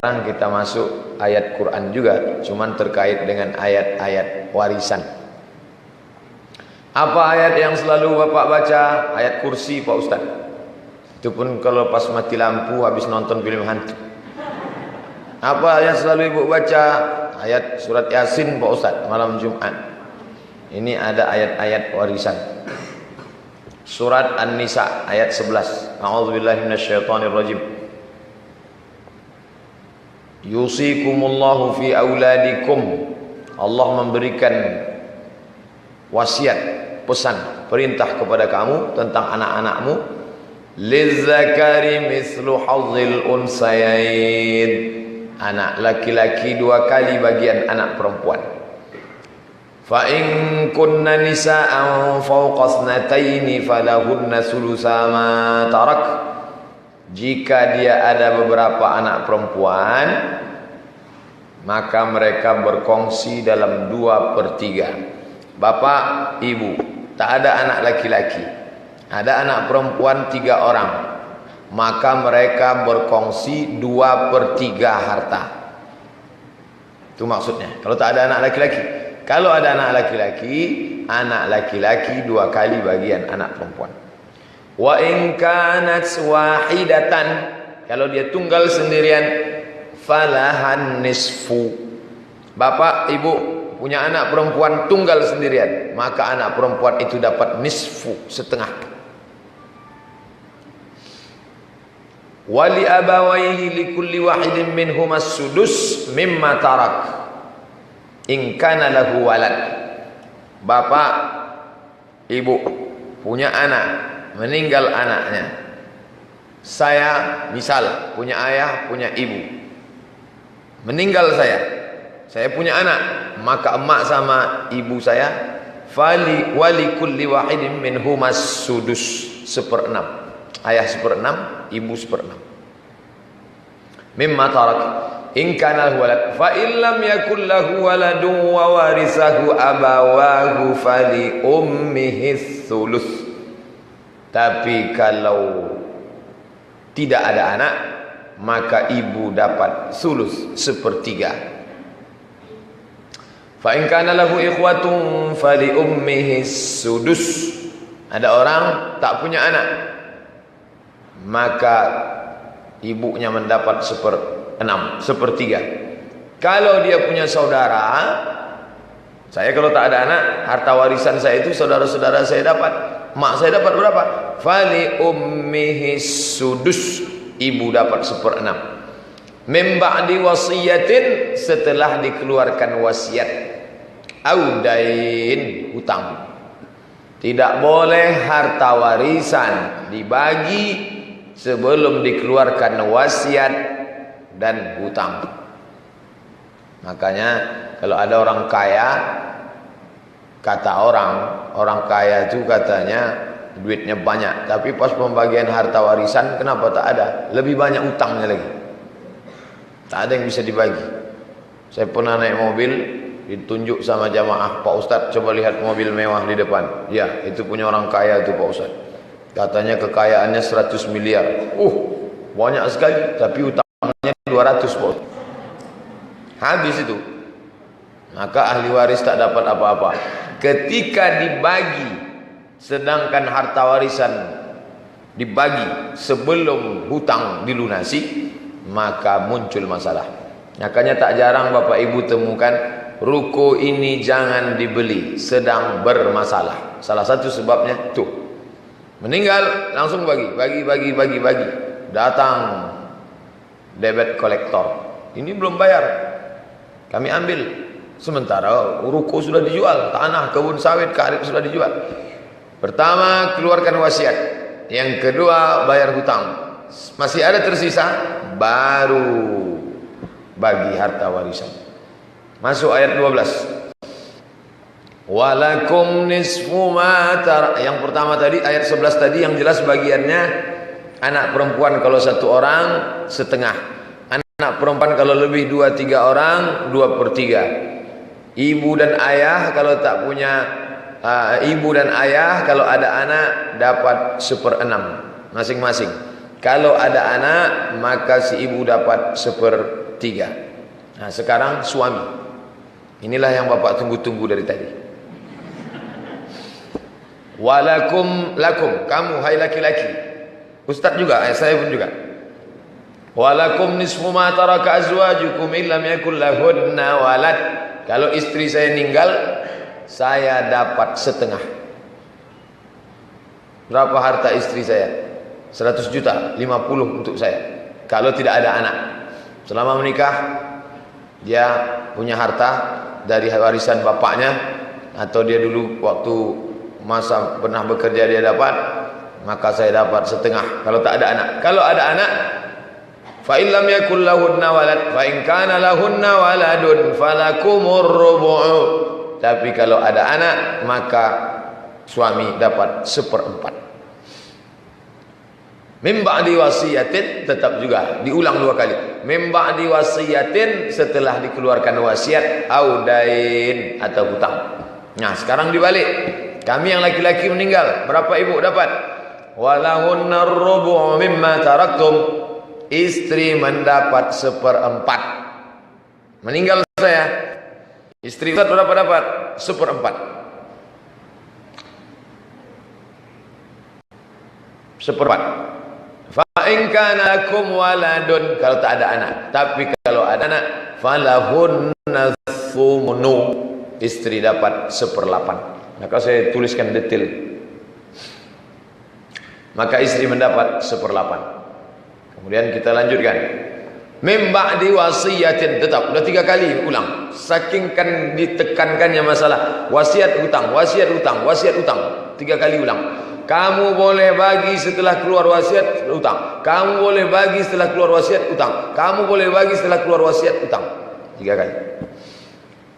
Sekarang kita masuk ayat Quran juga, cuman terkait dengan ayat-ayat warisan. Apa ayat yang selalu Bapak baca? Ayat kursi Pak Ustaz. Itu pun kalau pas mati lampu habis nonton film hantu. Apa yang selalu Ibu baca? Ayat surat Yasin Pak Ustaz malam Jumat. Ini ada ayat-ayat warisan. Surat An-Nisa ayat 11. A'udzubillahi minasyaitonirrajim. Yusikumullahu fi auladikum. Allah memberikan wasiat, pesan, perintah kepada kamu tentang anak-anakmu. Lizzakari mislu hazzil unsayain. Anak laki-laki 2 kali bagian anak perempuan. Fa in kunna nisa'an fawqa thnataini falahunna sulusa ma tarak. Jika dia ada beberapa anak perempuan, maka mereka berkongsi dalam 2/3. Bapak, ibu, tak ada anak laki-laki, ada anak perempuan 3 orang, maka mereka berkongsi 2/3 harta. Itu maksudnya. Kalau tak ada anak laki-laki. Kalau ada anak laki-laki 2 kali bagian anak perempuan. Wa in kanat wahidatan, kalau dia tunggal sendirian, falahan nisfu. Bapak, ibu punya anak perempuan tunggal sendirian, maka anak perempuan itu dapat nisfu, setengah. Wali abawaihi likulli wahidin minhum as-sudus mimma tarak in kana lahu walad. Bapak, ibu punya anak, meninggal anaknya. Saya misal punya ayah, punya ibu. Meninggal saya punya anak, maka emak sama ibu saya wali kulli wahidin minhum as-sudus, 1/6. Ayah 1/6, ibu 1/6. Mimma tarak in kana lahu walad fa illam yakul lahu waladun wa warisahu abawahu fali ummihi thuluth. Tapi kalau tidak ada anak, maka ibu dapat sulus, 1/3. Fa in kana lahu ikhwatun fali ummihi sudus. Ada orang tak punya anak, maka ibunya mendapat 1/3. Kalau dia punya saudara, saya kalau tak ada anak, harta warisan saya itu saudara-saudara saya dapat. Mak saya dapat berapa? Fali ummihi sudus, ibu dapat 1/6. Min ba'di wasiyatin, setelah dikeluarkan wasiat. Audain, hutang. Tidak boleh harta warisan dibagi sebelum dikeluarkan wasiat dan hutang. Makanya kalau ada orang kaya, kata orang kaya itu katanya duitnya banyak, tapi pas pembagian harta warisan kenapa tak ada? Lebih banyak utangnya lagi. Tak ada yang bisa dibagi. Saya pernah naik mobil, ditunjuk sama jamaah, Pak Ustadz coba lihat mobil mewah di depan. Ya, itu punya orang kaya itu Pak Ustadz. Katanya kekayaannya 100 miliar. Banyak sekali, tapi utangnya 200 Pak Ustadz. Habis itu. Maka ahli waris tak dapat apa-apa. Ketika dibagi, sedangkan harta warisan dibagi sebelum hutang dilunasi, maka muncul masalah. Makanya tak jarang Bapak Ibu temukan ruko ini jangan dibeli, sedang bermasalah. Salah satu sebabnya tuh, meninggal langsung bagi. Datang debit kolektor, ini belum bayar, kami ambil. Sementara ruko sudah dijual, tanah, kebun sawit, karet sudah dijual. Pertama, keluarkan wasiat. Yang kedua, bayar hutang. Masih ada tersisa, baru bagi harta warisan. Masuk ayat 12. Walakum nisfu ma tarak. Yang pertama tadi, ayat 11 tadi yang jelas bagiannya anak perempuan kalau 1 orang, setengah. Anak perempuan kalau lebih 2-3 orang, 2/3. Ibu dan ayah kalau tak punya ibu dan ayah kalau ada anak dapat 1/6 masing-masing. Kalau ada anak maka si ibu dapat 1/3. 3. Nah sekarang suami. Inilah yang bapak tunggu-tunggu dari tadi. Walakum lakum, kamu hai laki-laki. Ustaz juga, saya pun juga. Walakum nisfu ma taraka azwajukum illam yakul lahunna walad. Kalau istri saya meninggal, saya dapat setengah. Berapa harta istri saya? 100 juta, 50 untuk saya. Kalau tidak ada anak. Selama menikah, dia punya harta dari warisan bapaknya, atau dia dulu waktu masa pernah bekerja dia dapat, maka saya dapat setengah kalau tak ada anak. Kalau ada anak, fa illam yakul lahunna walad fa in kana lahunna waladun falakumur rubu'. Tapi kalau ada anak, maka suami dapat 1/4. Min ba'di wasiyatin, tetap juga diulang 2 kali. Min ba'di wasiyatin, setelah dikeluarkan wasiat, audain atau hutang. Nah, sekarang dibalik. Kami yang laki-laki meninggal, berapa ibu dapat? Walahunnar rubu' mimma taraktum. Istri mendapat 1/4. Meninggal saya, istri berapa dapat? 1/4. 1/4. Fa in kana lakum waladun, kalau tak ada anak. Tapi kalau ada anak, falahunna thumnu, istri dapat 1/8. Maka saya tuliskan detail. Maka istri mendapat 1/8. Kemudian kita lanjutkan. Mim ba'di wasiyatin, tetap udah 3 kali ulang. Saking kan ditekankannya masalah wasiat hutang, wasiat hutang, wasiat hutang. 3 kali ulang. Kamu boleh bagi setelah keluar wasiat hutang. Kamu boleh bagi setelah keluar wasiat hutang. Kamu boleh bagi setelah keluar wasiat hutang. 3 kali.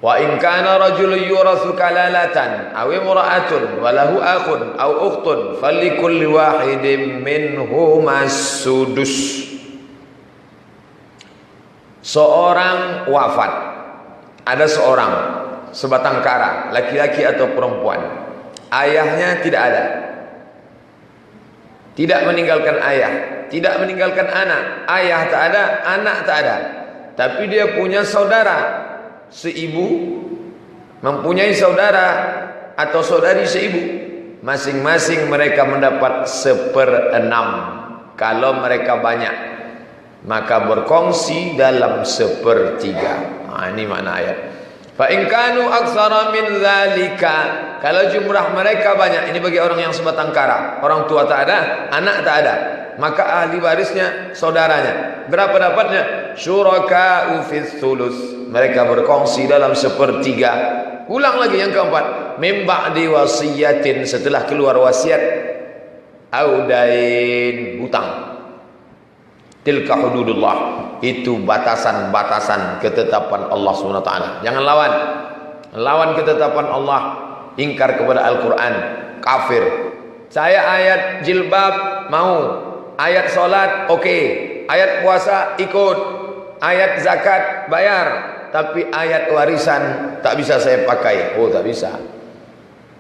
Wa in kana rajulun yurathu kalalatan aw imra'atun wa lahu akhun aw ukhtun falikulli wahidin minhuma sudus. Seorang wafat, ada seorang sebatang kara, laki-laki atau perempuan. Ayahnya tidak ada. Tidak meninggalkan ayah, tidak meninggalkan anak. Ayah tak ada, anak tak ada. Tapi dia punya saudara seibu, mempunyai saudara atau saudari seibu. Masing-masing mereka mendapat 1/6. Kalau mereka banyak, maka berkongsi dalam 1/3. Ini makna ayat. Fa in kanu aktsara min dzalika, kalau jumlah mereka banyak, ini bagi orang yang sebatang kara, orang tua tak ada, anak tak ada, maka ahli warisnya saudaranya. Berapa dapatnya? Syuraka'u fis sulus, mereka berkongsi dalam 1/3. Ulang lagi yang keempat, mim ba'di wasiyatin, setelah keluar wasiat, audain, hutang. Tilka hududullah, itu batasan-batasan ketetapan Allah SWT. Jangan lawan. Lawan ketetapan Allah, ingkar kepada Al-Quran, kafir. Saya ayat jilbab mau, ayat solat oke, ayat puasa ikut, ayat zakat bayar, tapi ayat warisan tak bisa saya pakai. Oh, tak bisa.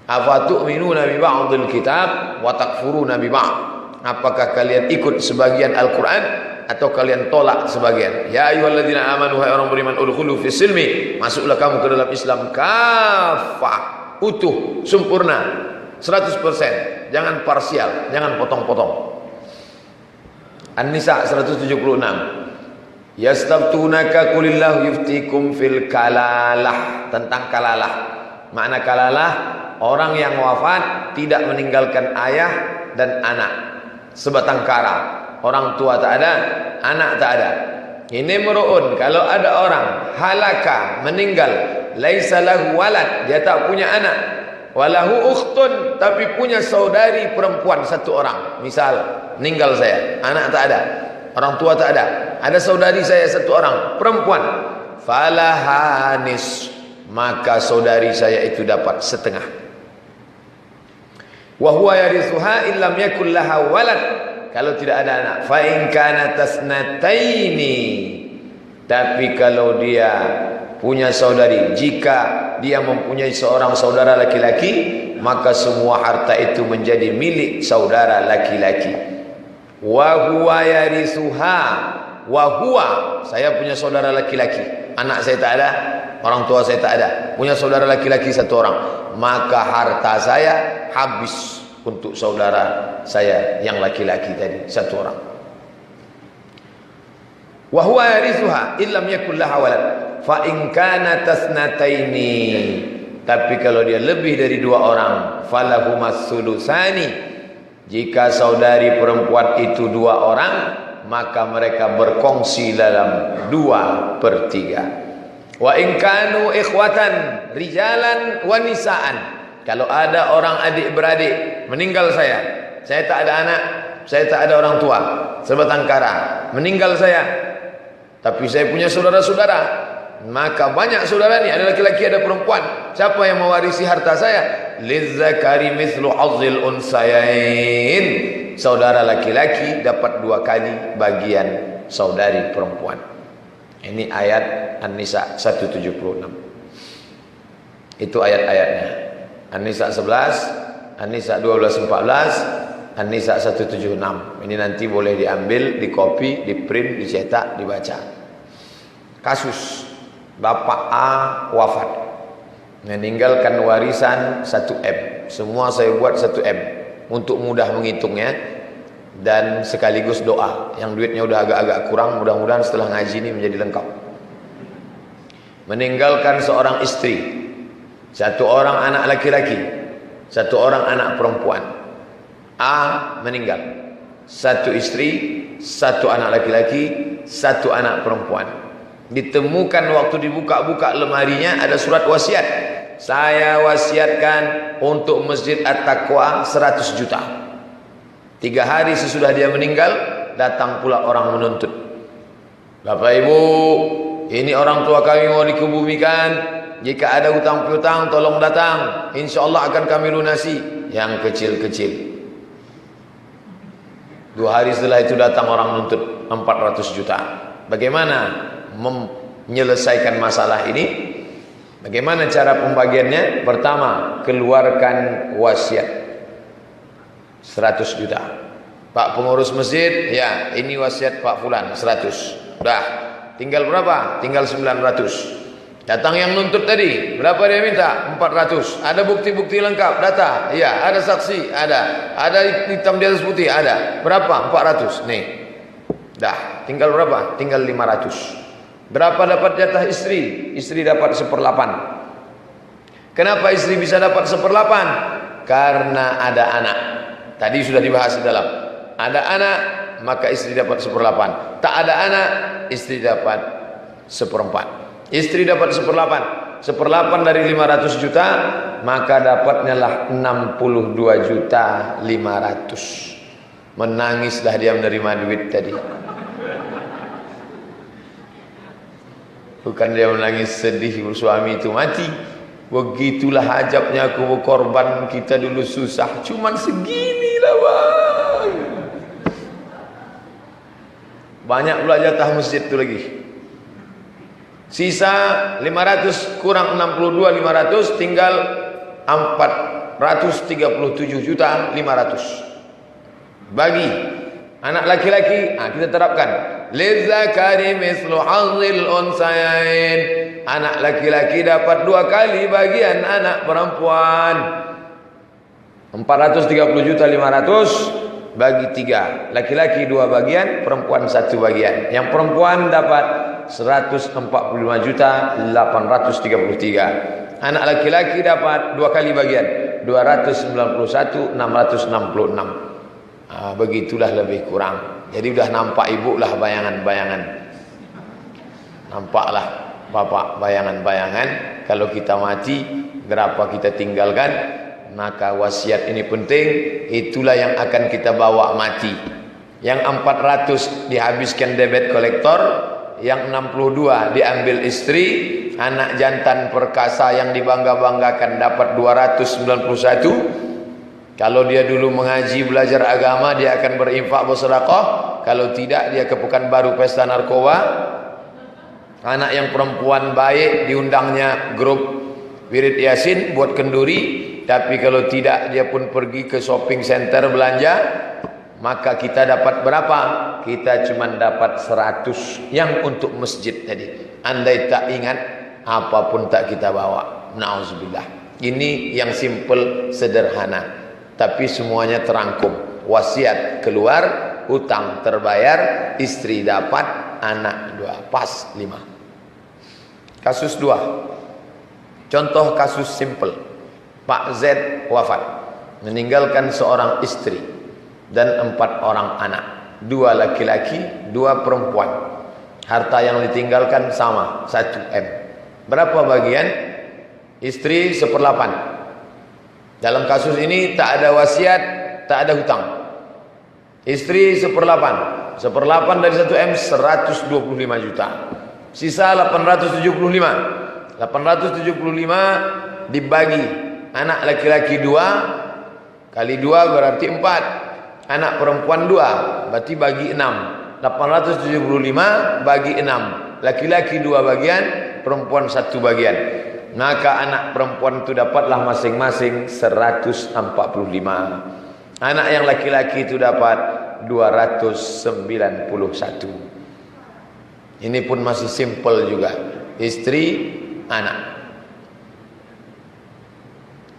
Afatu'minuna bi ba'dil kitab wa takfuruna bi ba'd. Apakah kalian ikut sebagian Al-Quran atau kalian tolak sebagian? Ya ayyuhalladzina amanu, hai orang beriman, udkhulu fis silmi, masuklah kamu ke dalam Islam kafah, utuh, sempurna, 100%. Jangan parsial, jangan potong-potong. An-Nisa 176. Yastabtunaka qulillahu yuftikum fil kalalah, tentang kalalah. Makna kalalah, orang yang wafat tidak meninggalkan ayah dan anak, sebatang kara, orang tua tak ada, anak tak ada. Ini meru'un, kalau ada orang halaka, meninggal, laisa lahu walad, dia tak punya anak, walahu ukhtun, tapi punya saudari perempuan 1 orang. Misal meninggal saya, anak tak ada, orang tua tak ada saudari saya 1 orang perempuan, falahanis, maka saudari saya itu dapat 1/2. Wa huwa yarithuha illam yakul laha walad, kalau tidak ada anak. Fa in kana tasnataini, tapi kalau dia punya saudari, jika dia mempunyai seorang saudara laki-laki, maka semua harta itu menjadi milik saudara laki-laki. Wa huwa yarithuha, wa huwa, saya punya saudara laki-laki, anak saya tak ada, orang tua saya tak ada, punya saudara laki-laki satu orang, maka harta saya habis untuk saudara saya yang laki-laki tadi satu orang. Wa huwa yarithuha illam yakul laha walad fa in kanat tasnataini, tapi kalau dia lebih dari dua orang, falahumas sulusani, jika saudari perempuan itu dua orang, maka mereka berkongsi dalam 2/3. Wa in kanu ikhwatan rijalan wa nisaan, kalau ada orang adik-beradik, meninggal saya tak ada anak, saya tak ada orang tua, sebatang kara, meninggal saya, tapi saya punya saudara-saudara, maka banyak saudara ni, ada laki-laki ada perempuan, siapa yang mewarisi harta saya? Lizzakari mithlu hazzil unsayain, saudara laki-laki dapat 2 kali bagian saudari perempuan. Ini ayat An-Nisa 176. Itu ayat-ayatnya. An-Nisa 11, An-Nisa 12-14, An-Nisa 176. Ini nanti boleh diambil, dikopi, diprint, dicetak, dibaca. Kasus Bapak A wafat, meninggalkan warisan 1M. Semua saya buat 1M untuk mudah menghitungnya, dan sekaligus doa. Yang duitnya udah agak-agak kurang, mudah-mudahan setelah ngaji ini menjadi lengkap. Meninggalkan seorang istri, 1 orang anak laki-laki, 1 orang anak perempuan. A meninggal, 1 istri, 1 anak laki-laki, 1 anak perempuan. Ditemukan waktu dibuka-buka lemarinya ada surat wasiat. Saya wasiatkan untuk Masjid At-Taqwa 100 juta. 3 hari sesudah dia meninggal, datang pula orang menuntut. Bapak Ibu, ini orang tua kami mau dikebumikan. Jika ada hutang piutang tolong datang, insya Allah akan kami lunasi. Yang kecil-kecil. 2 hari setelah itu datang orang menuntut 400 juta. Bagaimana menyelesaikan masalah ini? Bagaimana cara pembagiannya? Pertama, keluarkan wasiat 100 juta. Pak pengurus masjid, ya ini wasiat Pak Fulan 100. Udah, tinggal berapa? Tinggal 900. Datang yang nuntut tadi, berapa dia minta? 400. Ada bukti-bukti lengkap, data? Iya. Ada saksi? Ada. Ada hitam di atas putih? Ada. Berapa? 400. Nih. Dah, tinggal berapa? Tinggal 500. Berapa dapat jatah istri? Istri dapat 1/8. Kenapa istri bisa dapat 1/8? Karena ada anak. Tadi sudah dibahas di dalam. Ada anak, maka istri dapat 1/8. Tak ada anak, istri dapat 1/4. Istri dapat 1/8. 1/8 dari 500 juta, maka dapatnya lah 62.500.000. Menangislah dia menerima duit tadi. Bukan dia menangis sedih suami itu mati. Begitulah ajabnya aku berkorban, kita dulu susah, cuman seginilah bang. Banyak pula jatah masjid itu lagi. Sisa 500 kurang 62.500, tinggal 437.500. Bagi anak laki-laki, kita terapkan lizzakari mislu hazzil unsayain. Anak laki-laki dapat 2 kali bagian anak perempuan. 430.500 bagi 3. Laki-laki 2 bagian, perempuan 1 bagian. Yang perempuan dapat 145.833. Anak laki-laki dapat 2 kali bagian, 291.666. Begitulah lebih kurang. Jadi udah nampak ibu lah bayangan-bayangan. Nampaklah bapak bayangan-bayangan. Kalau kita mati, berapa kita tinggalkan. Maka wasiat ini penting. Itulah yang akan kita bawa mati. Yang 400 dihabiskan debit kolektor, yang 62 diambil istri. Anak jantan perkasa yang dibangga-banggakan dapat 291. Kalau dia dulu mengaji belajar agama, dia akan berinfak bersedekah. Kalau tidak, dia ke Pekanbaru pesta narkoba. Anak yang perempuan baik, diundangnya grup wirid yasin buat kenduri. Tapi kalau tidak, dia pun pergi ke shopping center belanja. Maka kita dapat berapa? kita cuma dapat 100 yang untuk masjid tadi. Andai tak ingat, apapun tak kita bawa. Na'udzubillah. Ini yang simple, sederhana, tapi semuanya terangkum. Wasiat keluar, hutang terbayar, istri dapat, anak 2, pas 5. Kasus 2. Contoh kasus simple. Pak Z wafat, meninggalkan seorang istri dan 4 orang anak, 2 laki-laki, 2 perempuan. Harta yang ditinggalkan sama, 1 M. Berapa bagian? Istri 1/8. Dalam kasus ini tak ada wasiat, tak ada hutang. Istri 1/8. 1/8 dari 1 M 125 juta. Sisa 875. 875 dibagi. Anak laki-laki 2 kali 2 berarti 4. Anak perempuan 2 berarti bagi 6. 875 bagi 6. Laki-laki 2 bagian, perempuan 1 bagian. Maka anak perempuan itu dapatlah masing-masing 145. Anak yang laki-laki itu dapat 291. Ini pun masih simple juga. Istri, anak.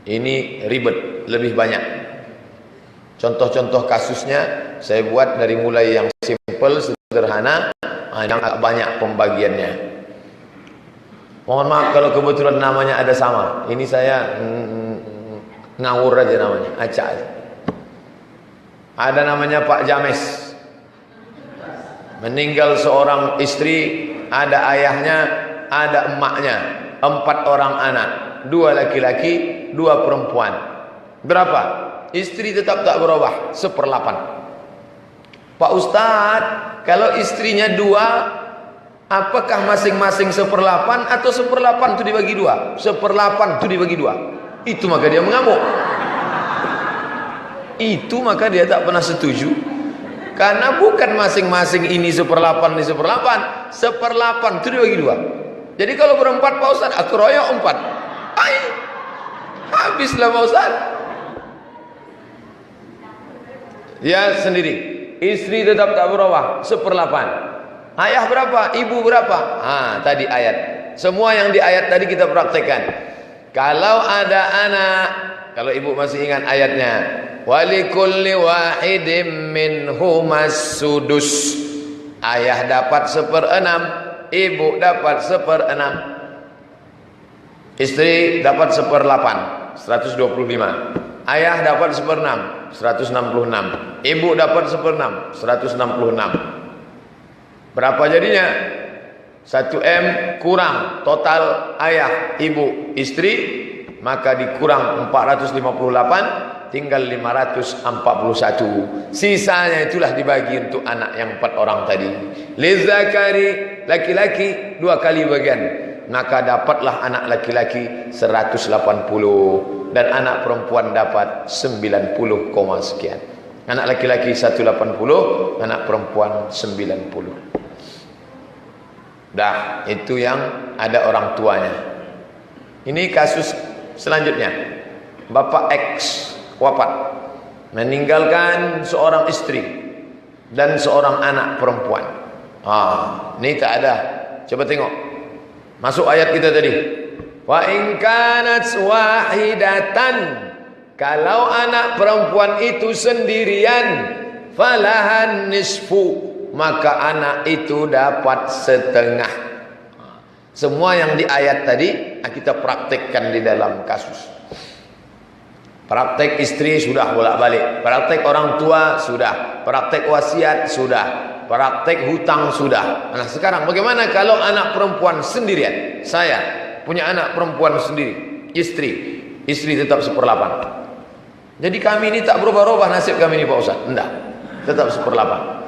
Ini ribet, lebih banyak. Contoh-contoh kasusnya saya buat dari mulai yang simple, sederhana, yang agak banyak pembagiannya. Mohon maaf kalau kebetulan namanya ada sama. Ini saya ngawur aja namanya, acak aja. Ada namanya Pak James. Meninggal seorang istri, ada ayahnya, ada emaknya, 4 orang anak, 2 laki-laki, 2 perempuan. Berapa? Istri tetap tak berubah, 1/8. Pak Ustadz, kalau istrinya 2, apakah masing-masing 1/8 atau 1/8 itu dibagi 2? 1/8 itu dibagi 2. Itu maka dia mengamuk. Itu maka dia tak pernah setuju. Karena bukan masing-masing ini 1/8, ini 1/8. 1/8 itu dibagi 2. Jadi kalau berempat Pak Ustadz, aku royok 4. Ay, habislah Pak Ustadz. Dia sendiri. Istri tetap tak berubah, 1/8. Ayah berapa? Ibu berapa? Tadi ayat. Semua yang di ayat tadi kita praktekkan. Kalau ada anak, kalau ibu masih ingat ayatnya, walikulli wahidin minhumas sudus. Ayah dapat 1/6, ibu dapat 1/6. Istri dapat 1/8, 125. Ayah dapat 1/6, 166. Ibu dapat 1/6, 166. Berapa jadinya? 1 M kurang total ayah, ibu, istri, maka dikurang 458, tinggal 541. Sisanya itulah dibagi untuk anak yang 4 orang tadi. Lizakari, laki-laki 2 kali bagian, maka dapatlah anak laki-laki 180 dan anak perempuan dapat 90, sekian. Anak laki-laki 180, anak perempuan 90. Dah, itu yang ada orang tuanya. Ini kasus selanjutnya. Bapak X wafat, meninggalkan seorang istri dan seorang anak perempuan. Ini tak ada. Coba tengok. Masuk ayat kita tadi. Wa in kanat wahidatan, kalau anak perempuan itu sendirian, falahan nisfu, maka anak itu dapat setengah. Semua yang di ayat tadi kita praktekkan di dalam kasus. Praktek istri sudah bolak-balik, praktek orang tua sudah, praktek wasiat sudah, praktek hutang sudah. Nah sekarang bagaimana kalau anak perempuan sendirian? Saya punya anak perempuan sendiri, istri tetap 1/8. Jadi kami ini tak berubah-ubah nasib kami ini Pak Ustaz. Enggak, tetap 1/8.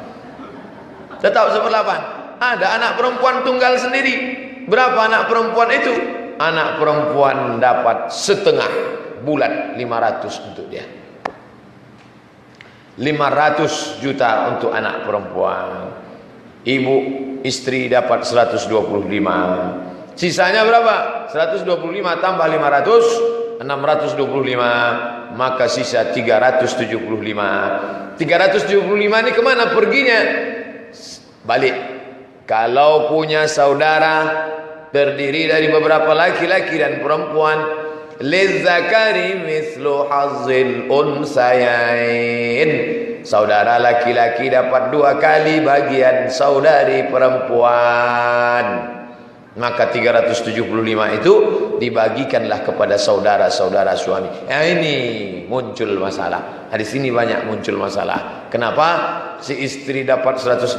Tetap 1/8. Ada anak perempuan tunggal sendiri. Berapa anak perempuan itu? Anak perempuan dapat setengah, bulat 500 untuk dia. 500 juta untuk anak perempuan. Ibu, istri dapat 125. Sisanya berapa? 125 tambah 500, 625. Maka sisa 375. 375 ini kemana perginya? Balik. Kalau punya saudara terdiri dari beberapa laki-laki dan perempuan, lizzakari mislu hazzil unsayain. Saudara laki-laki dapat 2 kali bagian saudari perempuan. Maka 375 itu dibagikanlah kepada saudara-saudara suami. Ini muncul masalah. Di sini banyak muncul masalah. Kenapa? Si istri dapat 125,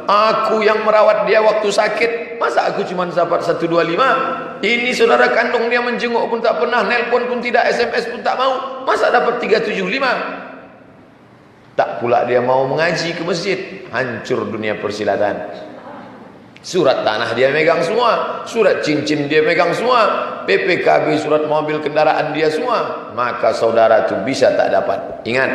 aku yang merawat dia waktu sakit, masa aku cuma dapat 125? Ini saudara kandung dia menjenguk pun tak pernah, nelpon pun tidak, SMS pun tak mau, masa dapat 375? Tak pula dia mau mengaji ke masjid. Hancur dunia persilatan. Surat tanah dia megang semua, surat cincin dia megang semua, PPKB, surat mobil kendaraan dia semua. Maka saudara itu bisa tak dapat. Ingat,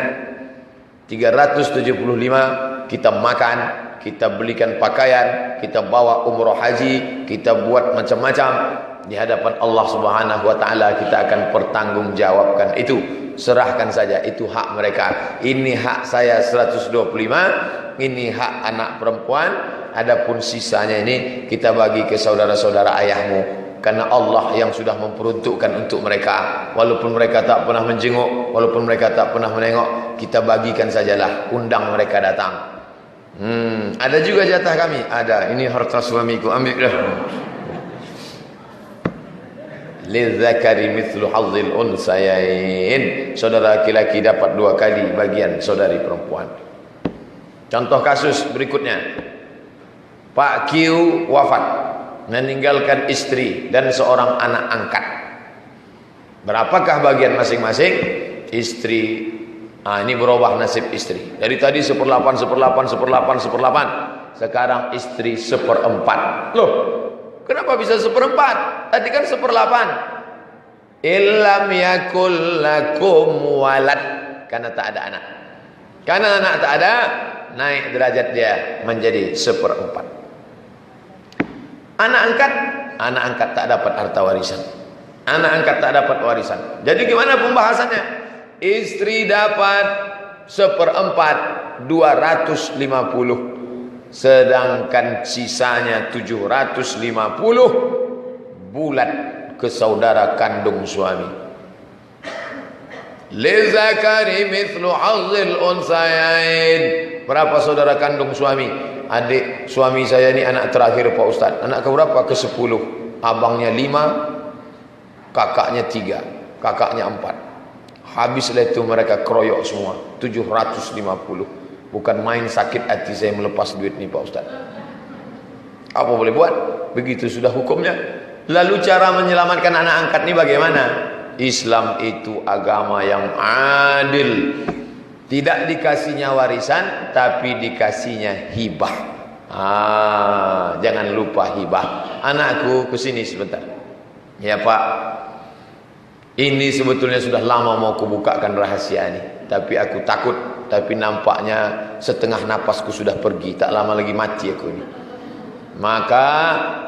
375 kita makan, kita belikan pakaian, kita bawa umroh haji, kita buat macam-macam. Di hadapan Allah Subhanahu wa taala kita akan pertanggungjawabkan itu. Serahkan saja, itu hak mereka. Ini hak saya 125, ini hak anak perempuan. Adapun sisanya ini kita bagi ke saudara-saudara ayahmu, karena Allah yang sudah memperuntukkan untuk mereka. Walaupun mereka tak pernah menjenguk, walaupun mereka tak pernah menengok, kita bagikan sajalah, undang mereka datang. Ada juga jatah kami, ada. Ini harta suamiku, ambillah. Lizzakari mithlu hazzil unsayain. Saudara laki-laki dapat 2 kali bagian saudari perempuan. Contoh kasus berikutnya. Pak Q wafat, meninggalkan istri dan seorang anak angkat. Berapakah bagian masing-masing? Istri, ini berubah nasib istri. Dari tadi 1/8, 1/8, 1/8, 1/8. Sekarang istri 1/4. Loh, kenapa bisa 1/4? Tadi kan 1/8. Illam yakul lakum walad. Karena tak ada anak. Karena anak tak ada, naik derajat dia menjadi 1/4. Anak angkat tak dapat harta warisan. Anak angkat tak dapat warisan. Jadi gimana pembahasannya? Istri dapat 1/4, 250. Sedangkan sisanya 750 bulat ke saudara kandung suami. Lizakari mithlu hazzil unsayain. Berapa saudara kandung suami? Adik suami saya ini anak terakhir Pak Ustaz. Anak keberapa? Ke-10. Abangnya 5, kakaknya 3, kakaknya 4. Habislah itu mereka keroyok semua. 750. Bukan main, sakit hati saya melepas duit nih Pak Ustaz. Apa boleh buat? Begitu sudah hukumnya. Lalu cara menyelamatkan anak angkat ini bagaimana? Islam itu agama yang adil. Tidak dikasihnya warisan, tapi dikasihnya hibah. Jangan lupa hibah. Anakku kesini sebentar. Ya Pak, ini sebetulnya sudah lama mau kubukakan rahasia ini, tapi aku takut. Tapi nampaknya setengah napasku sudah pergi. Tak lama lagi mati aku ini. Maka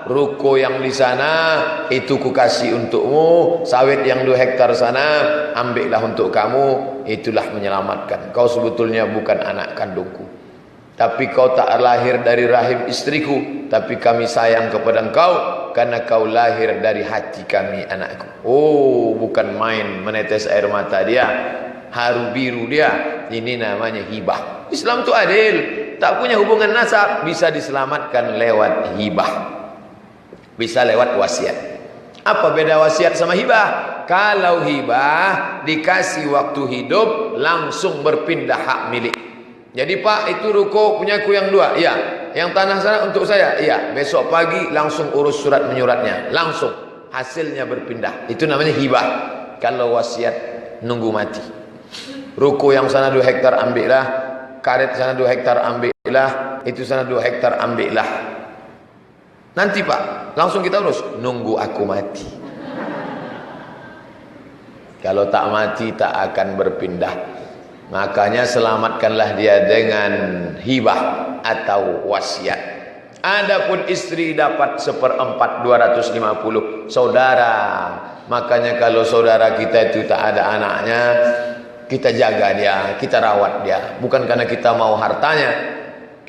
ruko yang di sana itu ku kasih untukmu, sawit yang 2 hektar sana ambillah untuk kamu. Itulah menyelamatkan. Kau sebetulnya bukan anak kandungku, tapi kau tak lahir dari rahim istriku, tapi kami sayang kepada engkau karena kau lahir dari hati kami, anakku. Oh, bukan main menetes air mata dia, haru biru dia. Ini namanya hibah. Islam itu adil. Tak punya hubungan nasab, bisa diselamatkan lewat hibah, bisa lewat wasiat. Apa beda wasiat sama hibah? Kalau hibah dikasih waktu hidup, langsung berpindah hak milik. Jadi Pak, itu ruko punyaku yang 2, iya. Yang tanah sana untuk saya, iya. Besok pagi langsung urus surat menyuratnya, langsung hasilnya berpindah. Itu namanya hibah. Kalau wasiat nunggu mati. Ruko yang sana 2 hektar ambillah, karet sana 2 hektar ambillah, itu sana 2 hektar ambillah. Nanti Pak, langsung kita urus. Nunggu aku mati. Kalau tak mati tak akan berpindah. Makanya selamatkanlah dia dengan hibah atau wasiat. Adapun istri dapat 1/4, 250 saudara. Makanya kalau saudara kita itu tak ada anaknya, kita jaga dia, kita rawat dia. Bukan karena kita mau hartanya.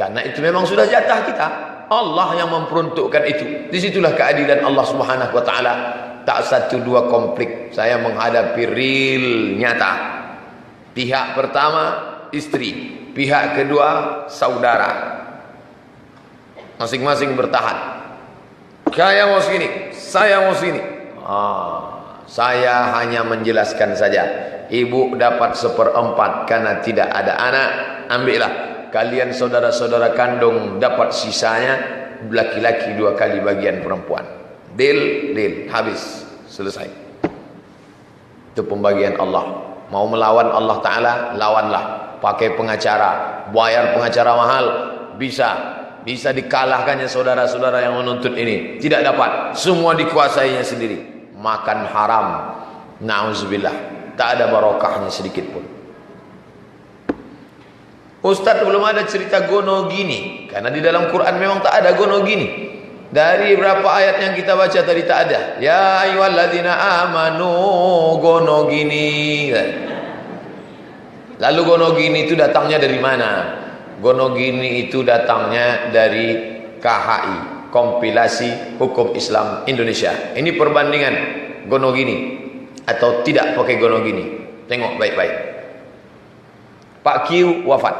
Karena itu memang sudah jatah kita. Allah yang memperuntukkan itu. Disitulah keadilan Allah Subhanahu wa taala. Tak satu dua konflik. Saya menghadapi real nyata. Pihak pertama istri, pihak kedua saudara. Masing-masing bertahan. Saya mau sini, saya mau sini. Saya hanya menjelaskan saja. Ibu dapat 1/4 karena tidak ada anak. Ambillah. Kalian saudara-saudara kandung dapat sisanya. Laki-laki 2 kali bagian perempuan. Deal, habis, selesai. Itu pembagian Allah. Mau melawan Allah Ta'ala, lawanlah. Pakai pengacara, bayar pengacara mahal, bisa dikalahkannya saudara-saudara yang menuntut ini. Tidak dapat, semua dikuasainya sendiri. Makan haram, na'udzubillah, tak ada barokahnya sedikit pun. Ustadz, belum ada cerita gono gini, karena di dalam Quran memang tak ada gono gini. Dari berapa ayat yang kita baca tadi tak ada. Ya ayyuhalladzina amanu gono gini. Lalu gono gini itu datangnya dari mana? Gono gini itu datangnya dari KHI, Kompilasi Hukum Islam Indonesia. Ini perbandingan gono gini atau tidak pakai gono gini. Tengok baik-baik. Pak Q wafat,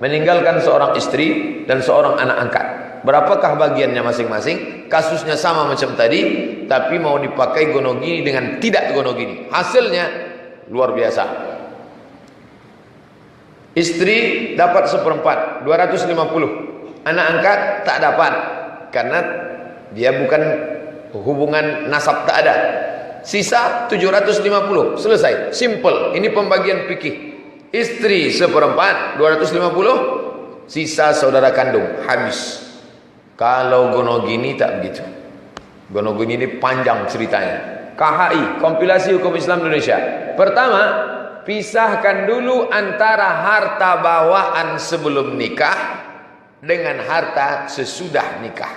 meninggalkan seorang istri dan seorang anak angkat. Berapakah bagiannya masing-masing? Kasusnya sama macam tadi, tapi mau dipakai gono gini dengan tidak gono gini. Hasilnya luar biasa. Istri dapat 1/4, 250. Anak angkat tak dapat, karena dia bukan hubungan nasab, tak ada. Sisa 750, selesai, simple. Ini pembagian fikih. Istri 1/4, 250. Sisa saudara kandung, habis. Kalau gono gini tak begitu. Gono gini ini panjang ceritanya. KHI, Kompilasi Hukum Islam Indonesia. Pertama, pisahkan dulu antara harta bawaan sebelum nikah dengan harta sesudah nikah.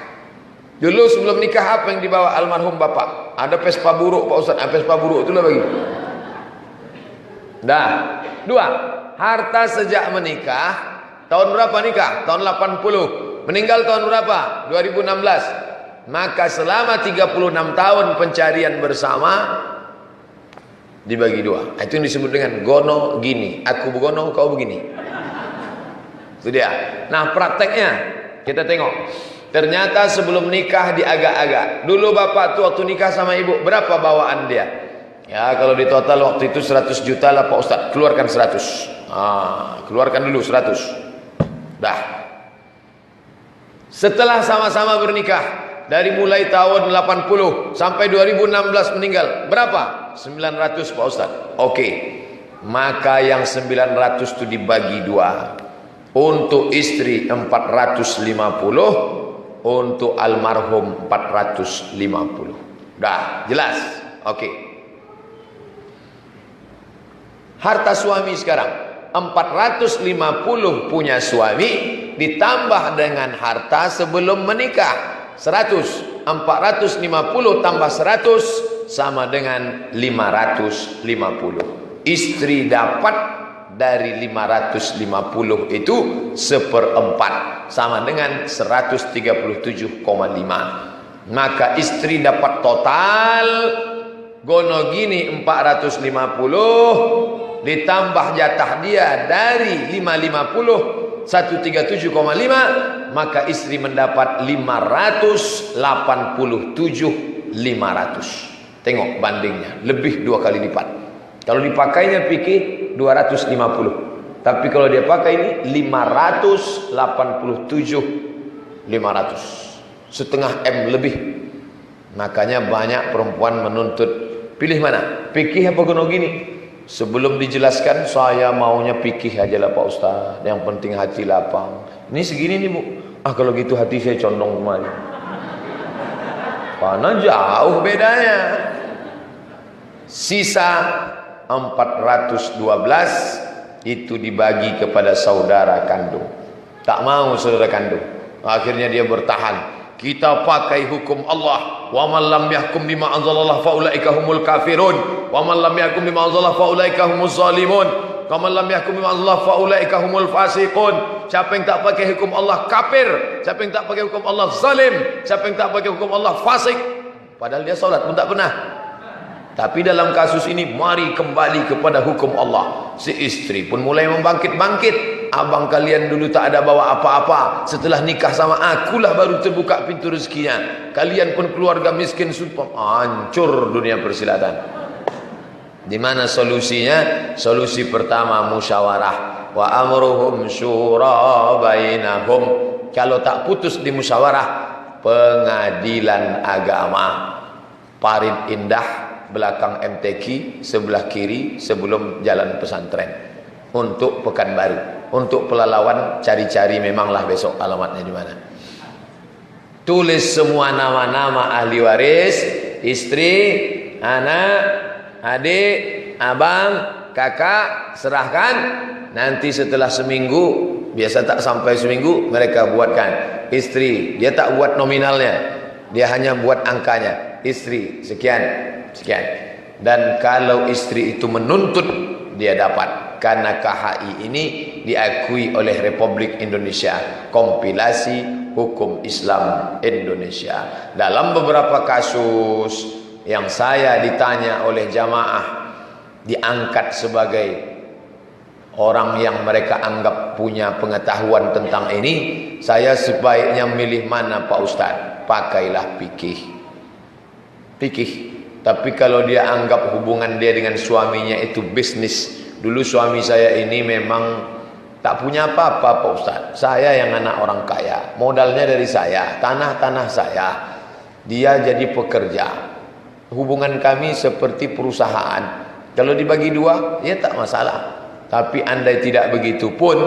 Dulu sebelum nikah apa yang dibawa almarhum bapak? Ada Vespa buruk Pak Ustaz. Vespa buruk itulah bagi. Dah. 2. Harta sejak menikah. Tahun berapa nikah? Tahun 80. Meninggal tahun berapa? 2016. Maka selama 36 tahun pencarian bersama dibagi 2. Itu yang disebut dengan gono gini. Aku begono, kau begini. Itu dia. Nah, prakteknya kita tengok. Ternyata sebelum nikah diagak-agak. Dulu bapak tuh waktu nikah sama ibu, berapa bawaan dia? Ya, kalau di total waktu itu 100 juta lah Pak Ustadz. Keluarkan 100. Keluarkan dulu 100. Dah. Setelah sama-sama bernikah, dari mulai tahun 80 sampai 2016 meninggal, berapa? 900 Pak Ustadz. Oke. Maka yang 900 itu dibagi 2. Untuk istri 450, untuk almarhum 450. Dah, jelas? Oke. Harta suami sekarang 450 punya suami ditambah dengan harta sebelum menikah 100. 450 tambah 100 sama dengan 550. Istri dapat dari 550 itu 1/4 sama dengan 137,5. Maka istri dapat total gono gini 450 ditambah jatah dia dari 550 137,5, maka istri mendapat 587,500. Tengok bandingnya, lebih 2 kali lipat. Kalau dipakainya fikih 250, tapi kalau dia pakai ini 587,500, setengah M lebih. Makanya banyak perempuan menuntut, pilih mana? Fikih apa gono gini? Sebelum dijelaskan, saya maunya fikih aja lah Pak Ustaz. Yang penting hati lapang. Ini segini nih Bu. Kalau gitu hati saya condong kemari. Karena jauh bedanya. Sisa 412 itu dibagi kepada saudara kandung. Tak mau saudara kandung. Akhirnya dia bertahan. Kita pakai hukum Allah. Wa man lam yahkum bima anzalallah fa ulaika humul kafirun. Wa man lam yahkum bima anzalallah fa ulaika humuz zalimun. Wa man lam yahkum bima Allah fa ulaika humul fasiqun. Siapa yang tak pakai hukum Allah kafir, siapa yang tak pakai hukum Allah zalim, siapa yang tak pakai hukum Allah fasik. Padahal dia salat pun tak pernah. Tapi dalam kasus ini mari kembali kepada hukum Allah. Si istri pun mulai membangkit-bangkit. Abang kalian dulu tak ada bawa apa-apa, setelah nikah sama akulah baru terbuka pintu rezekinya. Kalian pun keluarga miskin sumpah. Hancur dunia persilatan. Di mana solusinya? Solusi pertama musyawarah. Wa amruhum syura bainahum. Kalau tak putus di musyawarah, pengadilan agama. Parit Indah belakang MTQ, sebelah kiri sebelum jalan pesantren. Untuk Pekanbaru, untuk Pelalawan cari-cari memanglah besok alamatnya di mana. Tulis semua nama-nama ahli waris, istri, anak, adik, abang, kakak, serahkan. Nanti setelah seminggu, biasa tak sampai seminggu, mereka buatkan. Istri, dia tak buat nominalnya, dia hanya buat angkanya. Istri sekian, sekian. Dan kalau istri itu menuntut, dia dapat. Karena KHI ini diakui oleh Republik Indonesia, kompilasi hukum Islam Indonesia. Dalam beberapa kasus yang saya ditanya oleh jamaah, diangkat sebagai orang yang mereka anggap punya pengetahuan tentang ini, saya sebaiknya milih mana Pak Ustadz? Pakailah fikih. Fikih. Tapi kalau dia anggap hubungan dia dengan suaminya itu bisnis. Dulu suami saya ini memang tak punya apa-apa Pak Ustadz. Saya yang anak orang kaya, modalnya dari saya, tanah-tanah saya. Dia jadi pekerja. Hubungan kami seperti perusahaan. Kalau dibagi dua, ya tak masalah. Tapi andai tidak begitu pun,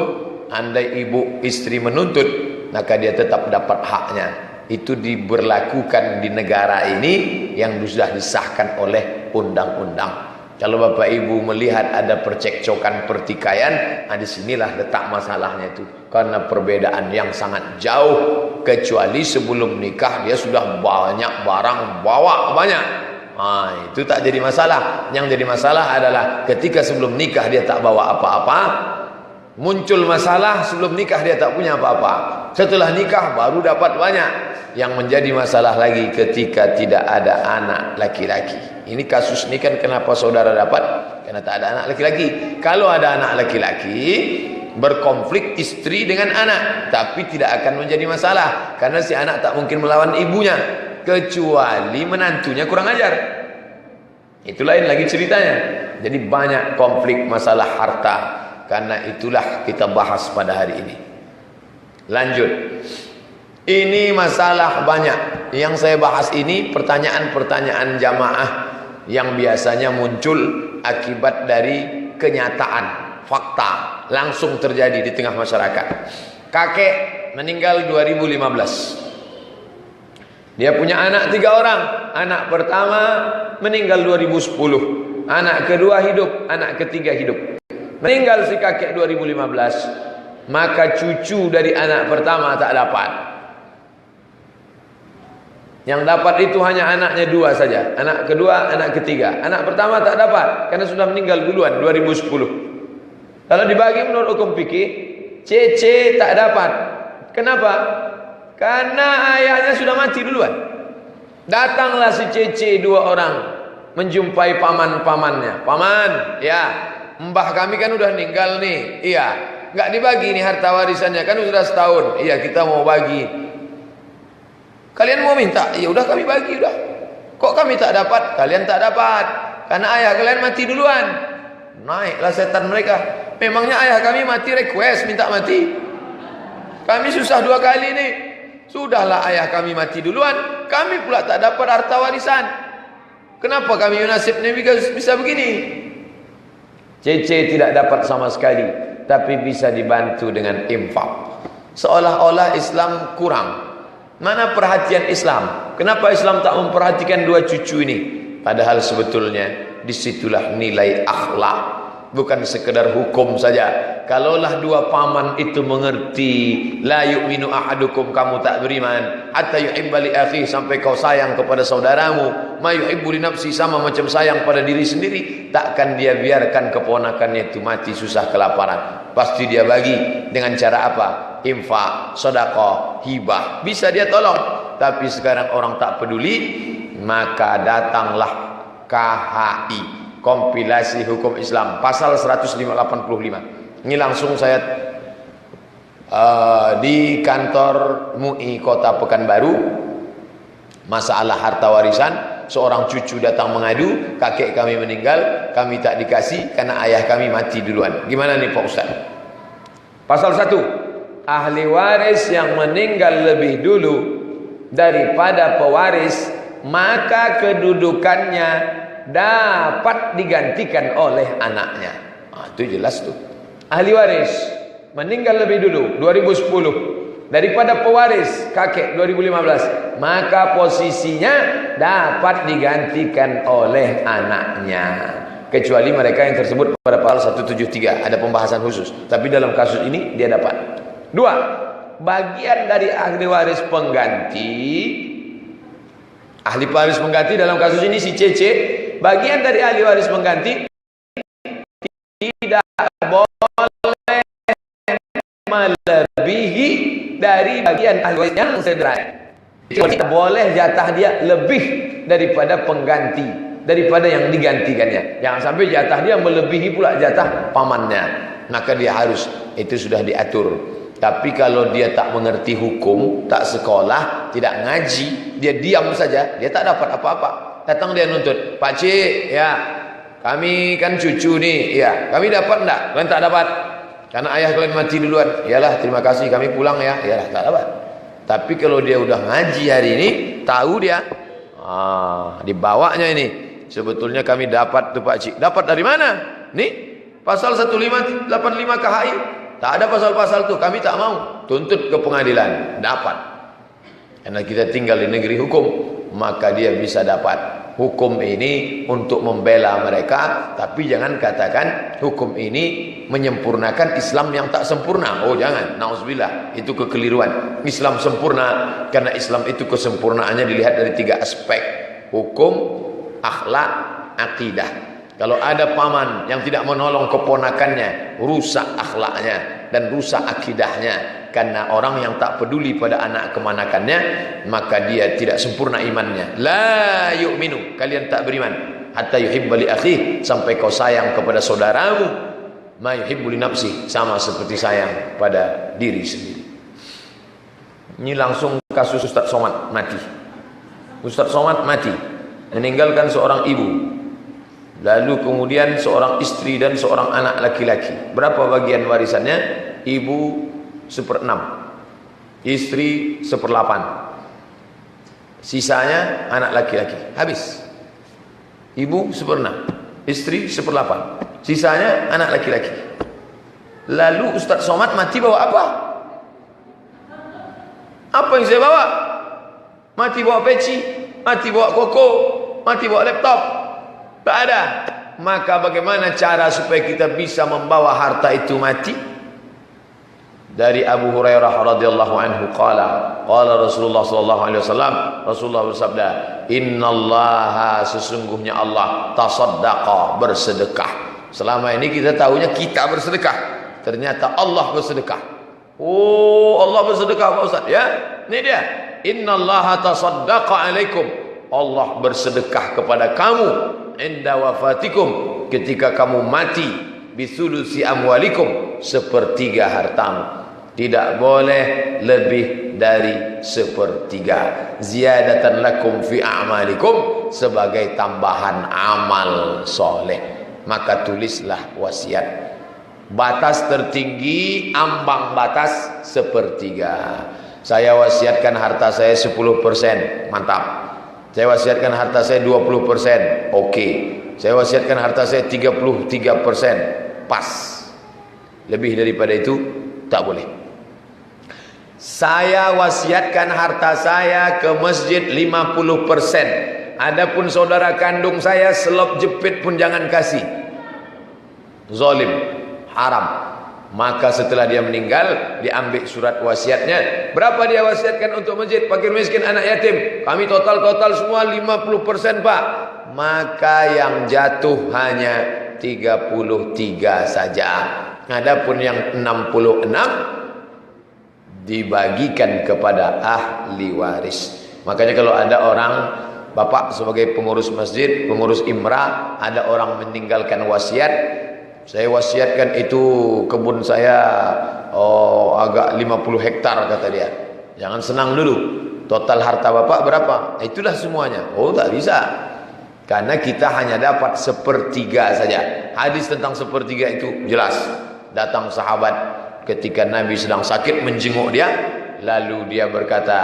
andai ibu istri menuntut, maka dia tetap dapat haknya. Itu diberlakukan di negara ini yang sudah disahkan oleh undang-undang. Kalau bapak ibu melihat ada percekcokan pertikaian, nah disinilah letak masalahnya itu. Karena perbedaan yang sangat jauh. Kecuali sebelum nikah dia sudah banyak barang bawa banyak. Nah, itu tak jadi masalah. Yang jadi masalah adalah ketika sebelum nikah dia tak bawa apa-apa. Muncul masalah sebelum nikah dia tak punya apa-apa. Setelah nikah baru dapat banyak. Yang menjadi masalah lagi ketika tidak ada anak laki-laki. Ini kasus ini kan kenapa saudara dapat? Karena tak ada anak laki-laki. Kalau ada anak laki-laki, berkonflik istri dengan anak, tapi tidak akan menjadi masalah. Karena si anak tak mungkin melawan ibunya, kecuali menantunya kurang ajar. Itu lain lagi ceritanya. Jadi banyak konflik masalah harta. Karena itulah kita bahas pada hari ini. Lanjut. Ini masalah banyak. Yang saya bahas ini pertanyaan-pertanyaan jamaah yang biasanya muncul akibat dari kenyataan, fakta langsung terjadi di tengah masyarakat. Kakek meninggal 2015. Dia punya anak 3 orang. Anak pertama meninggal 2010. Anak kedua hidup, anak ketiga hidup. Meninggal si kakek 2015. Maka cucu dari anak pertama tak dapat. Yang dapat itu hanya anaknya 2 saja. Anak kedua, anak ketiga. Anak pertama tak dapat karena sudah meninggal duluan 2010. Kalau dibagi menurut hukum fikih, Cece tak dapat. Kenapa? Karena ayahnya sudah mati duluan. Datanglah si Cece 2 orang menjumpai paman-pamannya. Paman, ya, mbah kami kan udah meninggal nih. Iya, nggak dibagi nih harta warisannya kan sudah setahun. Iya, kita mau bagi. Kalian mau minta? Ya udah kami bagi udah. Kok kami tak dapat? Kalian tak dapat karena ayah kalian mati duluan. Naiklah setan mereka. Memangnya ayah kami mati request minta mati? Kami susah 2 kali nih. Sudahlah ayah kami mati duluan, kami pula tak dapat harta warisan. Kenapa kami nasibnya bisa begini? Cece tidak dapat sama sekali, tapi bisa dibantu dengan infak. Seolah-olah Islam kurang. Mana perhatian Islam? Kenapa Islam tak memperhatikan 2 cucu ini? Padahal sebetulnya disitulah nilai akhlak. Bukan sekedar hukum saja. kalaulah dua paman itu mengerti, la yu'minu ahadukum, kamu tak beriman, hatta yuhibba li akhi, sampai kau sayang kepada saudaramu, ma yuhibbu li nafsi, sama macam sayang pada diri sendiri, takkan dia biarkan keponakannya itu mati susah kelaparan. Pasti dia bagi dengan cara apa? Infak, sedekah, hibah, bisa dia tolong. Tapi sekarang orang tak peduli, maka datanglah KHI, kompilasi hukum Islam, pasal 185. Ini langsung saya di kantor MUI Kota Pekanbaru, masalah harta warisan. Seorang cucu datang mengadu, kakek kami meninggal, kami tak dikasih karena ayah kami mati duluan. Gimana nih Pak Ustaz? Pasal 1, ahli waris yang meninggal lebih dulu daripada pewaris, maka kedudukannya dapat digantikan oleh anaknya. Itu jelas tuh. Ahli waris meninggal lebih dulu 2010 daripada pewaris kakek 2015, maka posisinya dapat digantikan oleh anaknya, kecuali mereka yang tersebut pada pasal 173, ada pembahasan khusus. Tapi dalam kasus ini dia dapat. 2, bagian dari ahli waris pengganti. Ahli waris pengganti dalam kasus ini si Cece, bagian dari ahli waris pengganti tidak boleh melebihi dari bagian ahli waris yang sederhana. Tidak boleh jatah dia lebih daripada pengganti, daripada yang digantikannya. Jangan sampai jatah dia melebihi pula jatah pamannya. Maka dia harus, itu sudah diatur. Tapi kalau dia tak mengerti hukum, tak sekolah, tidak ngaji, dia diam saja, dia tak dapat apa-apa. Datang dia nuntut, Pak Cik, ya kami kan cucu nih, ya kami dapat enggak? Kalian tak dapat karena ayah kalian mati duluan. Iyalah, terima kasih, kami pulang ya. Iyalah, tak dapat. Tapi kalau dia udah ngaji hari ini, tahu dia, dibawanya ini, sebetulnya kami dapat tuh Pak Cik. Dapat dari mana? Nih pasal 1585 KHI, tak ada pasal-pasal tuh, kami tak mau. Tuntut ke pengadilan, dapat. Karena kita tinggal di negeri hukum, maka dia bisa dapat. Hukum ini untuk membela mereka, tapi jangan katakan hukum ini menyempurnakan Islam yang tak sempurna. Oh jangan, nauzubillah, itu kekeliruan. Islam sempurna karena Islam itu kesempurnaannya dilihat dari 3 aspek: hukum, akhlak, akidah. Kalau ada paman yang tidak menolong keponakannya, rusak akhlaknya dan rusak akidahnya. Karena orang yang tak peduli pada anak kemanakannya, maka dia tidak sempurna imannya. La yu'minu, kalian tak beriman, hatta yuhibba li akhi, sampai kau sayang kepada saudaramu, ma yuhibbu li nafsi, sama seperti sayang pada diri sendiri. Ini langsung kasus Ustaz Somad mati. Ustaz Somad mati, meninggalkan seorang ibu, lalu kemudian seorang istri dan seorang anak laki-laki. Berapa bagian warisannya? Ibu 1/6, istri 1/8, sisanya anak laki-laki. Habis. Ibu 1/6, istri 1/8, sisanya anak laki-laki. Lalu Ustaz Somad mati bawa apa? Apa yang saya bawa? Mati bawa peci, mati bawa koko, mati bawa laptop. Tak ada. Maka bagaimana cara supaya kita bisa membawa harta itu mati? Dari Abu Hurairah radhiyallahu anhu qala Rasulullah sallallahu alaihi wasallam, Rasulullah bersabda, innallaha, sesungguhnya Allah, tasaddaqa, bersedekah. Selama ini kita tahunya kita bersedekah, ternyata Allah bersedekah. Oh, Allah bersedekah Pak Ustaz, ya. Ini dia, innallaha tasaddaqa alaikum, Allah bersedekah kepada kamu inda wafatikum, ketika kamu mati, bisulusi amwalikum, 1/3 hartamu. Tidak boleh lebih dari 1/3. Ziyadatan lakum fi a'malikum, sebagai tambahan amal soleh. Maka tulislah wasiat. Batas tertinggi, ambang batas 1/3. Saya wasiatkan harta saya 10%, mantap. Saya wasiatkan harta saya 20%, oke. Saya wasiatkan harta saya 33%, pas. Lebih daripada itu tak boleh. Saya wasiatkan harta saya ke masjid 50%. Adapun saudara kandung saya selop jepit pun jangan kasih. Zalim, haram. Maka setelah dia meninggal, diambil surat wasiatnya. Berapa dia wasiatkan untuk masjid, fakir miskin, anak yatim? Kami total semua 50% Pak. Maka yang jatuh hanya 33 saja. Adapun yang 66 dibagikan kepada ahli waris. Makanya kalau ada orang, Bapak sebagai pengurus masjid, pengurus imrah, ada orang meninggalkan wasiat, saya wasiatkan itu kebun saya agak 50 hektar kata dia. Jangan senang dulu. Total harta Bapak berapa? Itulah semuanya. Oh, tak bisa. Karena kita hanya dapat 1/3 saja. Hadis tentang 1/3 itu jelas. Datang sahabat ketika Nabi sedang sakit menjenguk dia, lalu dia berkata,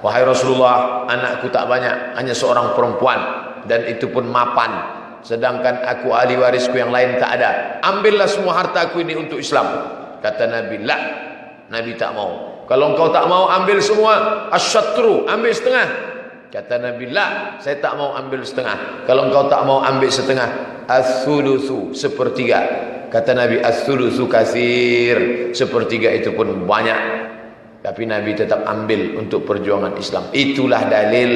"Wahai Rasulullah, anakku tak banyak, hanya seorang perempuan, dan itu pun mapan. Sedangkan aku ahli warisku yang lain tak ada. Ambillah semua hartaku ini untuk Islam." Kata Nabi, "La." Nabi tak mau. "Kalau engkau tak mau ambil semua, asyatru, ambil setengah." Kata Nabi, "La, saya tak mau ambil setengah." "Kalau engkau tak mau ambil setengah, as-sulusu, 1/3." Kata Nabi, "as-sulusu katsir, 1/3 itu pun banyak." Tapi Nabi tetap ambil untuk perjuangan Islam. Itulah dalil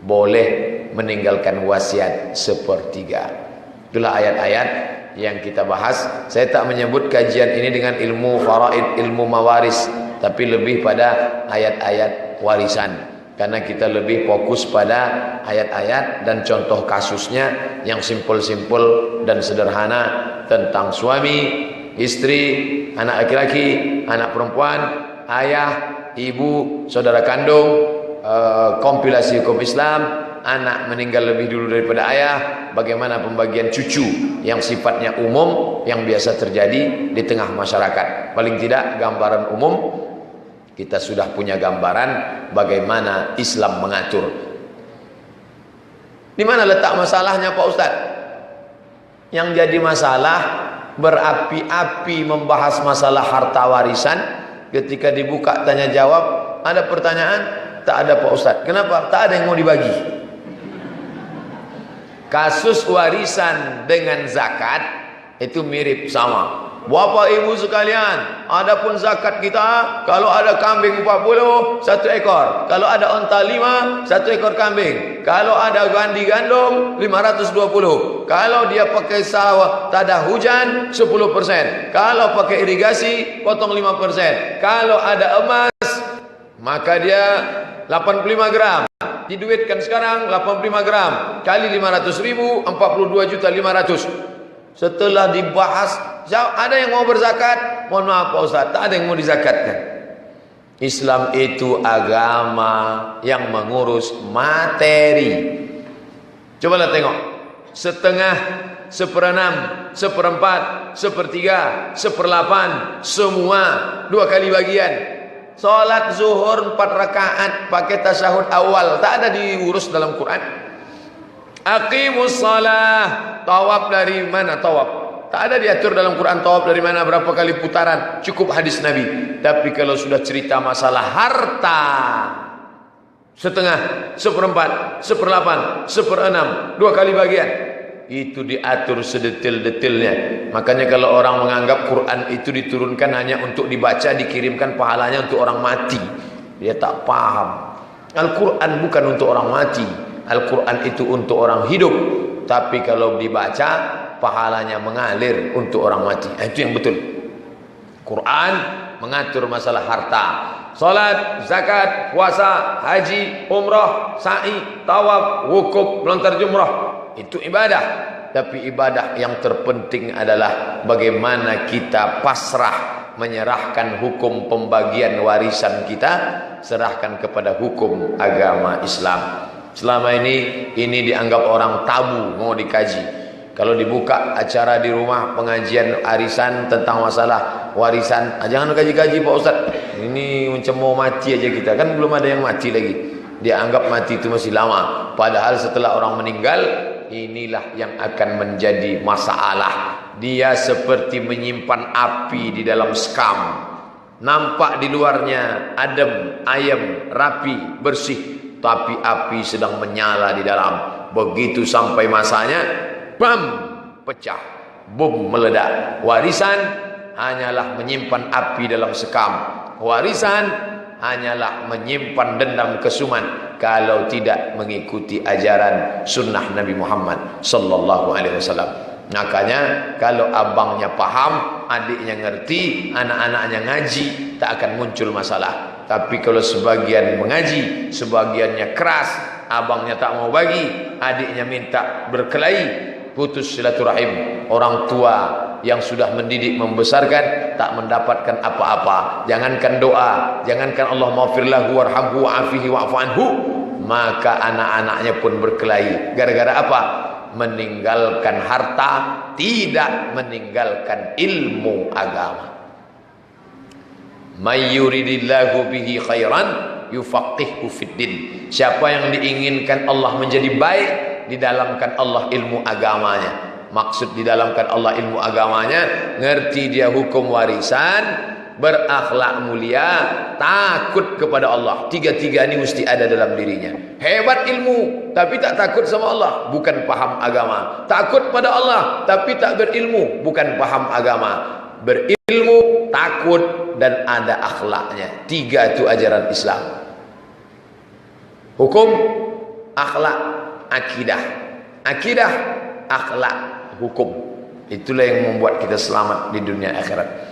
boleh meninggalkan wasiat 1/3. Itulah ayat-ayat yang kita bahas. Saya tak menyebut kajian ini dengan ilmu faraid, ilmu mawaris, tapi lebih pada ayat-ayat warisan. Karena kita lebih fokus pada ayat-ayat dan contoh kasusnya yang simpel-simpel dan sederhana tentang suami, istri, anak laki-laki, anak perempuan, ayah, ibu, saudara kandung, kompilasi hukum Islam, anak meninggal lebih dulu daripada ayah, bagaimana pembagian cucu yang sifatnya umum yang biasa terjadi di tengah masyarakat. Paling tidak gambaran umum kita sudah punya gambaran bagaimana Islam mengatur. Di mana letak masalahnya Pak Ustadz? Yang jadi masalah berapi-api membahas masalah harta warisan. Ketika dibuka tanya jawab, ada pertanyaan, tak ada Pak Ustadz. Kenapa? Tak ada yang mau dibagi. Kasus warisan dengan zakat itu mirip sama. Bapak ibu sekalian, adapun zakat kita, kalau ada kambing 40, 1 ekor. Kalau ada onta 5, 1 ekor kambing. Kalau ada gandhi gandum, 520. Kalau dia pakai sawah, tak ada hujan, 10%. Kalau pakai irigasi, potong 5%. Kalau ada emas, maka dia 85 gram. Diduitkan sekarang 85 gram. Kali 500.000, 42.500.000. Setelah dibahas, ada yang mau berzakat? Mohon maaf Pak Ustaz, tak ada yang mau dizakatkan. Islam itu agama yang mengurus materi. Cobalah tengok. Setengah, 1/6, 1/4, 1/3, 1/8, semua 2 kali bagian. Salat zuhur 4 rakaat pakai tasyahud awal, tak ada diurus dalam Quran. Aqimus salah, tawaf dari mana tawaf? Tak ada diatur dalam Quran tawaf dari mana, berapa kali putaran, cukup hadis Nabi. Tapi kalau sudah cerita masalah harta, setengah, 1/4, 1/8, 1/6, 2 kali bagian, itu diatur sedetil-detilnya. Makanya kalau orang menganggap Quran itu diturunkan hanya untuk dibaca, dikirimkan pahalanya untuk orang mati, dia tak paham. Al-Quran bukan untuk orang mati, Al-Quran itu untuk orang hidup. Tapi kalau dibaca, pahalanya mengalir untuk orang mati. Itu yang betul. Quran mengatur masalah harta. Salat, zakat, puasa, haji, umrah, sa'i, tawaf, wukuf, melontar jumrah, itu ibadah. Tapi ibadah yang terpenting adalah bagaimana kita pasrah menyerahkan hukum pembagian warisan kita, serahkan kepada hukum agama Islam. Selama ini dianggap orang tabu, mau dikaji. Kalau dibuka acara di rumah pengajian arisan tentang masalah warisan, jangan kaji-kaji Pak Ustaz, ini macam mau mati aja kita, kan belum ada yang mati lagi. Dia anggap mati itu masih lama, padahal setelah orang meninggal, inilah yang akan menjadi masalah. Dia seperti menyimpan api di dalam skam. Nampak di luarnya adem, ayem, rapi, bersih, tapi api sedang menyala di dalam. Begitu sampai masanya, bam, pecah, bom, meledak. Warisan hanyalah menyimpan api dalam sekam. Warisan hanyalah menyimpan dendam kesuman kalau tidak mengikuti ajaran sunnah Nabi Muhammad sallallahu alaihi wasallam. Makanya kalau abangnya paham, adiknya ngerti, anak-anaknya ngaji, tak akan muncul masalah. Tapi kalau sebagian mengaji, sebagiannya keras, abangnya tak mau bagi, adiknya minta berkelahi, putus silaturahim. Orang tua yang sudah mendidik membesarkan tak mendapatkan apa-apa. Jangankan doa, jangankan Allah maghfirlahu warhamhu wa'afihi wa'fu anhu, maka anak-anaknya pun berkelahi. Gara-gara apa? Meninggalkan harta, tidak meninggalkan ilmu agama. May yuridillahu bihi khairan yufaqihu fiddin. Siapa yang diinginkan Allah menjadi baik, didalamkan Allah ilmu agamanya. Maksud didalamkan Allah ilmu agamanya, ngerti dia hukum warisan, berakhlak mulia, takut kepada Allah. Tiga-tiga ini mesti ada dalam dirinya. Hebat ilmu, tapi tak takut sama Allah, bukan paham agama. Takut pada Allah, tapi tak berilmu, bukan paham agama. Berilmu, takut, dan ada akhlaknya. Tiga itu ajaran Islam. Hukum, akhlak, akidah. Akidah, akhlak, hukum. Itulah yang membuat kita selamat di dunia akhirat.